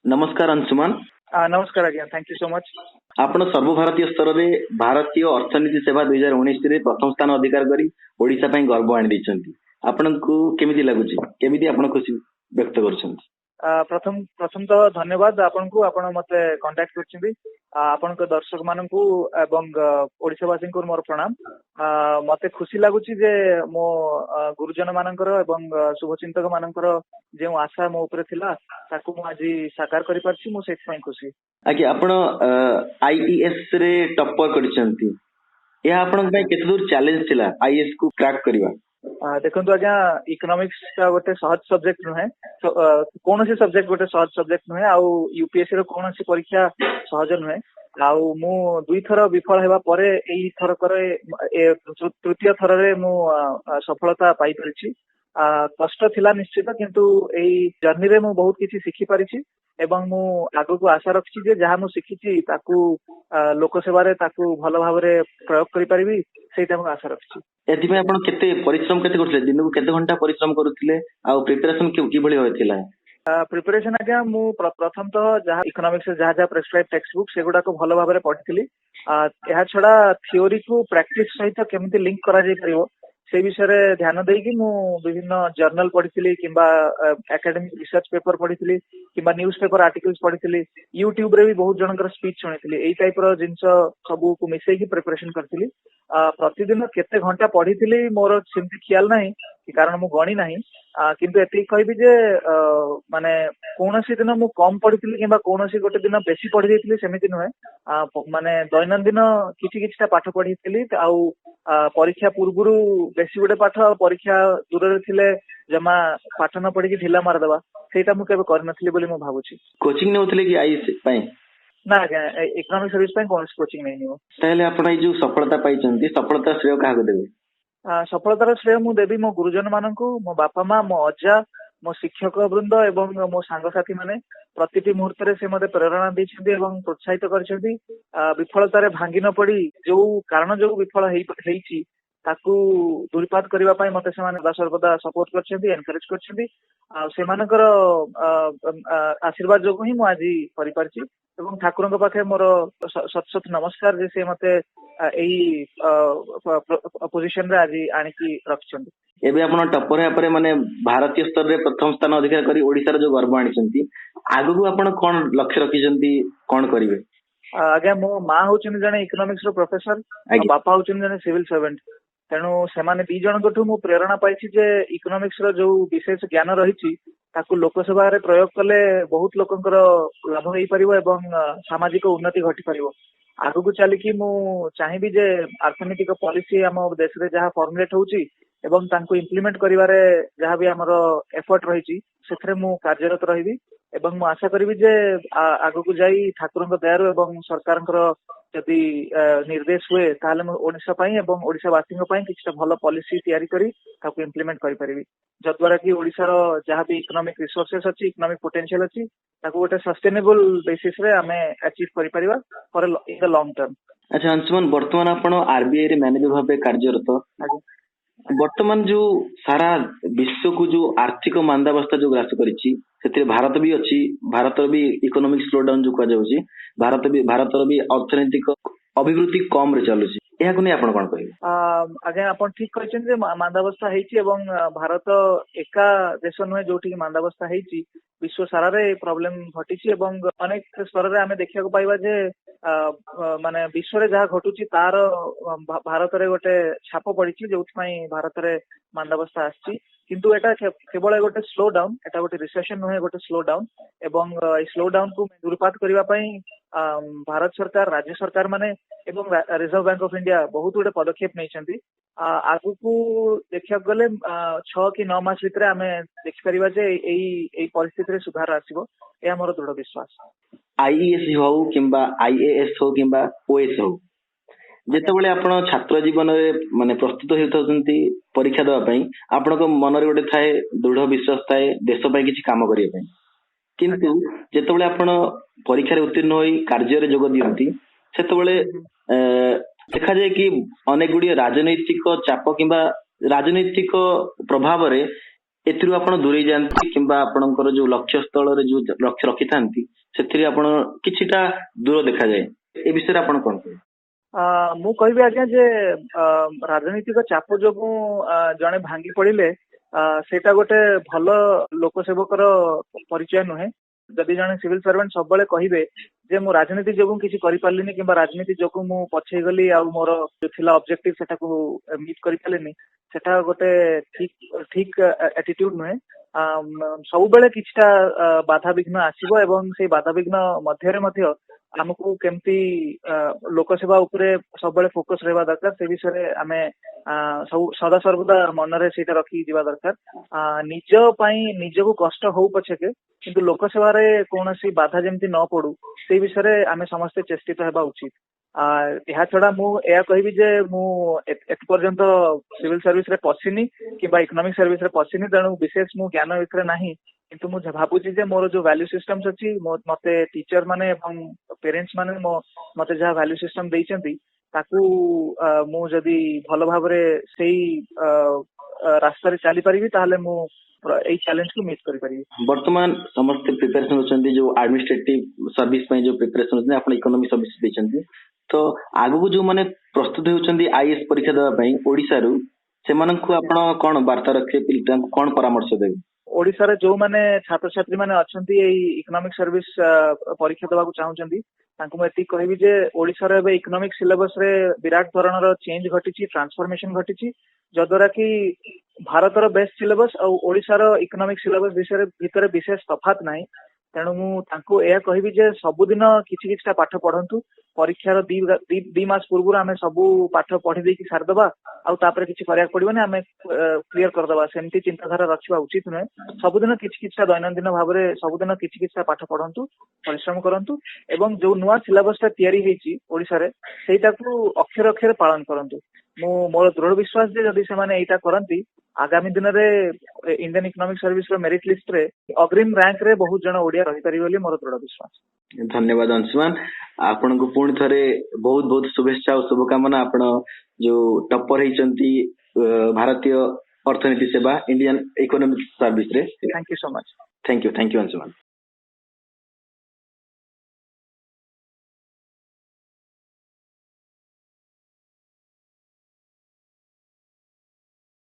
नमस्कार अंशुमान। नमस्कार आज्ञा, थैंक यू सो मच। आपण सर्वभारतीय स्तर में भारतीय अर्थनीति सेवा 2019 रे प्रथम स्थान अधिकार करी ओडिशा पई गर्व आनि दैछंती। आपनकु केमिति लागुची, केमिति आपण खुशी व्यक्त करछंती? प्रथम तो धन्यवाद आपनकु, आपण मते कांटेक्ट करछंती। आपनक दर्शक मानकु एवं ओडिशावासी को मोर प्रणाम। मते खुशी लागुची जे मो गुरुजन मानकर एवं शुभचिंतक मानकर जे आशा मो ऊपर थिला ताकू मु आज साकार करि परछि, मु सेट पई खुशी। आगे आपण आईईएस रे टॉपर करछंती, या आपण पई केते दूर चैलेंज थिला आईएएस को क्रैक करबा? देखो आज्ञा, इकोनॉमिक्स का गोटे सहज सब्जेक्ट नुहे, कौन सी सब्जेक्ट गोटे सहज सब्जेक्ट नुहे, आउ यूपीएससी रो कौन सी परीक्षा सहज नुहे। आउ मु दुई थर विफल हेबा परे एई थर करे तृतीय थर रे मु सफलता पाई परिछि। कष्ट थिला निश्चित, किंतु एई जर्नी रे मु बहुत किछि सिखि परिछि एवं मु आगु को आशा रखछि जे जहा मु सिखिछि ताकू लोक सेवा रे ताकू भलो भाबरे प्रयोग करि परिबि, सेटा मु आशा रखछि। एथि में आपण केते परिश्रम केते करथिले, दिन को केते घंटा परिश्रम करूथिले, आ प्रिपरेशन कि भली होइथिला? प्रिपरेशन आज्ञा मु प्रथम तो जहा इकोनॉमिक्स जहा जहा प्रेस्क्राइब टेक्स्ट बुक सेगुडा को भलो भाबरे पढिथिली। एहा छडा थियोरी को प्रैक्टिस सहित केमिति लिंक करा जाय परिबो से विषय रे ध्यान देकी मु विभिन्न जर्नल पढिथिली, किंबा एकेडमिक रिसर्च पेपर पढिथिली, किंबा न्यूज पेपर आर्टिकल्स पढिथिली, यूट्यूब रे भी बहुत जनकर स्पीच सुनिथिली। एई टाइप रो जिंस सबु को मिसै की प्रिपरेशन करथिली। प्रतिदिन केते घंटा पढिथिली मोर सिमति ख्याल नाही, कारण मु गणी नाही, किंतु एति कहबी जे माने कोनोसी दिन मु कम पढिथिली किंबा कोनोसी गोटे दिन बेसी पढि देथिली सेमिति नुहे। माने दैनंदिन किछि किछिटा पाठ पढिथिली, आउ परीक्षा पूर्वरु बेसी गोटे पाठ, परीक्षा दूर रे थिले जमा पाठ न पढी कि ढिला मार देबा, सेटा मु केबे कर नथिली बोली मु भाबुची। कोचिंग नेउथिले कि आईएएस पई? ना इकोनॉमिक सर्विस पई कोनोसी कोचिंग नै नियो। ताले आपण ए जो सफलता पाइचंती, सफलता श्रेय काहा को देबे? सफलतार श्रेय मु देबी मो गुरुजन मानकु, मो बापा माँ, मो अजा, मो शिक्षक वृंद एवं मो सांगसाथी माने प्रतिटी मुहूर्त रे से मते प्रेरणा दैछन्ती एवं प्रोत्साहित करछन्ती। विफलतारे भांगी न पड़ी जो कारण जो विफल हेइछि ताकू दूरीपात करिवा पई मते से माने सर्वदा सपोर्ट करछन्ती, एनकरेज करछन्ती। आ से मानकर आशीर्वाद जो ही मु आज करि परछि एवं ठाकुरଙ୍କ पाखे मोर सत सत नमस्कार जे से मते एई पोजीशन रे आज आनिकी रखछन्ती। एबे आपण टॉपर या परे माने भारतीय स्तर रे प्रथम स्थान अधिकार करी ओडिसा रे जो गर्व आनिसंती, आगु को आपण कोन लक्ष्य रखिसंती, कोन करिवे? आज्ञा मो माँ होचन जने इकोनॉमिक्स रो प्रोफेसर, बापा होचन जने सिविल सर्वेंट। तेणु सेमाने दी जनकठु मु प्रेरणा पाइछि जे इकोनॉमिक्स रो जो विशेष ज्ञान रहिछि ताकू लोकसभा रे प्रयोग कले बहुत लोकंकर लाभ होई परिबो एवं सामाजिक उन्नति घटी परिबो। आगु को चली कि मु चाहिबी जे अर्थनैतिक पॉलिसी हम देश रे जहा फॉर्मुलेट होउछि एवं तांको इंप्लीमेंट करिवारे जहा भी हमरो एफर्ट रहिछि सेथरे मु कार्यरत रहिबी एवं मु आशा करिबी जे आगु को जाई ठाकुरଙ୍କ दयारु एवं सरकारଙ୍କର जदि निर्देश हुए ताले मु ओडिसा पई एवं ओडिसावासी पई किछटा भलो पॉलिसी तयारी करी ताकू इंप्लीमेंट करि परिबी, जद्वारा कि ओडिसा रो जहा भी इकोनॉमिक रिसोर्सेस अछि, इकोनॉमिक पोटेंशियल अछि, ताकू गोटे सस्टेनेबल बेसिस रे हमें अचीव करि परिबा for in the long term. अच्छा अंशुमान, वर्तमान आपण आरबीआई रे मैनेजर भाबे कार्यरत। वर्तमान जो सारा विश्व को जो आर्थिक मांदावस्था जो ग्रास करिछि सेते भारत भी अछि, भारत भी इकोनॉमिक स्लो डाउन जो कह जाउछि, भारत भी अर्थनैतिक अभिवृद्धि कम रे चलुछि, एहा को नै आपण कोन कहिबे? आज्ञा आपण ठीक कहछन जे मांदावस्था हेछि एवं भारत एका देश नुहे जोठी मांदावस्था हेछि, विश्व सारा रे प्रॉब्लम घटिछि एवं अनेक स्तर रे हमें देखिया को पाइबा जे माने विश्व रे जहा घटुछि तार भारत रे गोटे छाप पड़िछि जोथि पई भारत रे मांदावस्था आछि। किंतु एटा केवल गोटे स्लो डाउन, एटा गोटे रिसेशन नुहे, गोटे स्लो डाउन एवं ए स्लो डाउन को दूरपात करिवा पई भारत सरकार, राज्य सरकार माने एवं रिजर्व बैंक ऑफ इंडिया बहुत गुडे पदक्षेप नैछन्ती। आगु को देखिया गले 6 कि 9 मास भितरे हमें देखि परिबा जे एई परिस्थिति रे सुधार आसीबो, ए हमर दृढ़ विश्वास। आईईएस हो किंबा आईएएस हो किंबा ओएस हो, जेतेबेले आपण छात्र जीवन रे माने प्रस्तुत हेउथंती परीक्षा देबा पई आपनको मन रे गोटे थाए दृढ़ विश्वास थाए देश पई किछि काम करिया पई, किंतु जेतेबेले आपण परीक्षा रे उत्तीर्ण होई कार्य रे जोग दियंती सेतेबेले देखा जाय कि अनेक गुडी राजनैतिक चाप किंबा राजनैतिक प्रभाव रे एथिरु आपण दूरे जांती किंबा आपणकर जो लक्ष्य स्थल रे जो लक्ष्य रखिथांती सेथिरे आपण किछिटा दूर देखा जाए ए विषय आपण कोन कहबे? मु कहबी आज्ञा जे राजनीतिक चाप जोगु जणे भांगी पड़िले सेटा गोटे भल लोकसेवकर परिचय नुहे। जदि जने सिविल सर्वेंट सब बेले कहिबे जे मु राजनीति जोगु किछि करि पारलिनी किंबा राजनीति जोगु मु पछे गली आ मोर जो थिला ऑब्जेक्टिव सेटा को मीट करि पारलिनी सेटा गोटे ठीक एटीट्यूड नुहे। सब बेले किछटा बाधा विघ्न आसीबो एवं से बाधा विघ्न मध्यरे मध्य आमको केमती लोकसेवा उपरे सब बेले फोकस रहबा दरकार से विषय आमे सब सदा सर्वदा मनरे सेटा रखी दिबा दरकार। निज पई निजको कष्ट हो पछके किंतु लोकसेवा रे कोनोसी बाधा जेमती न पड़ू से विषय आमे समस्त चेष्टित हेबा उचित। ଏହା ଛଡା ମୁଁ ଏହା କହିବି ଯେ ମୁଁ ଏତେ ପର୍ଯ୍ୟନ୍ତ ସିଭିଲ ସର୍ଭିସ ରେ ପଶିନି କିମ୍ବା ଇକୋନୋମିକ ସର୍ଭିସ ରେ ପଶିନି, ତେଣୁ ବିଶେଷ ମୁଁ ଜ୍ଞାନ ଭିତରେ ନାହିଁ। କିନ୍ତୁ ମୁଁ ଭାବୁଛି ଯେ ମୋର ଯୋଉ ଭ୍ୟାଲ୍ୟୁ ସିଷ୍ଟମ୍ସ ଅଛି, ମତେ ଟିଚର ମାନେ ଏବଂ ପେରେଣ୍ଟସ ମାନେ ମତେ ଯାହା ଭ୍ୟାଲ୍ୟୁ ସିଷ୍ଟମ ଦେଇଛନ୍ତି ତାକୁ ମୁଁ ଯଦି ଭଲ ଭାବରେ ସେଇ ରାସ୍ତାରେ ଚାଲି ପାରିବି ତାହେଲେ ମୁଁ ଏଇ ଚ୍ୟାଲେଞ୍ଜ को मीट करि परिबी। वर्तमान समस्त प्रिपरेशन होचंदी जो एडमिनिस्ट्रेटिव सर्विस पय जो प्रिपरेशन होचंदी आपण इकोनॉमिक सर्विस देचंदी, तो आगु जो माने प्रस्तुत होचंदी आईएएस परीक्षा देबा पय ओडिसा रु सेमानंकु आपण कोन वार्ता रखे पिलतांकु कोन परामर्श देबे? ओडिसा रे जो माने छात्र छात्री माने अछंती एई इकोनॉमिक सर्विस परीक्षा देबाकू चाहुचंदी तांकु मैं एति कहबी जे ओडिसा रे बे इकोनॉमिक सिलेबस रे विराट धरणर चेंज घटिची, ट्रांसफॉर्मेशन घटिची, जद्वारा कि भारतर बेस्ट सिलेबस और ओडिसा रो इकोनॉमिक सिलेबस भितर विशेष तफात नाही। तेणु मु तांको एया कहबी जे सबुदिन किछि किछिटा पाठ पढंतु। परीक्षार दी मास पूर्व आमे सबु पाठ पढ़ी देकी सारदबा आउ तापरे किछि करिया पड़िबोनी, आमे क्लियर करदबा सेमती चिंताधारा रखिबा उचित नय। सबुदिन किछि किछिटा दैनंदिन भाबरे सबुदिन किछि किछिटा पाठ पढंतु, परिश्रम करंतु एवं जो नुआ सिलेबसटा तयारी हेची ओडिसा रे सेटाकू अक्षर अक्षर पालन करंतु। मु मोर दृढ़ विश्वास जे जदि से माने एटा करंती आगामी दिन रे इंडियन इकोनॉमिक सर्विस रो मेरिट लिस्ट रे अग्रिम रैंक रे बहुत जण ओडिया रहि परिबो बोली मोर दृढ़ विश्वास। धन्यवाद अंशुमान, आपण को पुणी थरे बहुत बहुत शुभेच्छा और शुभकामना। आपण जो टॉपर हेचंती भारतीय अर्थनीति सेवा इंडियन इकोनॉमिक सर्विस रे। Thank you so much. Thank you Anshuman.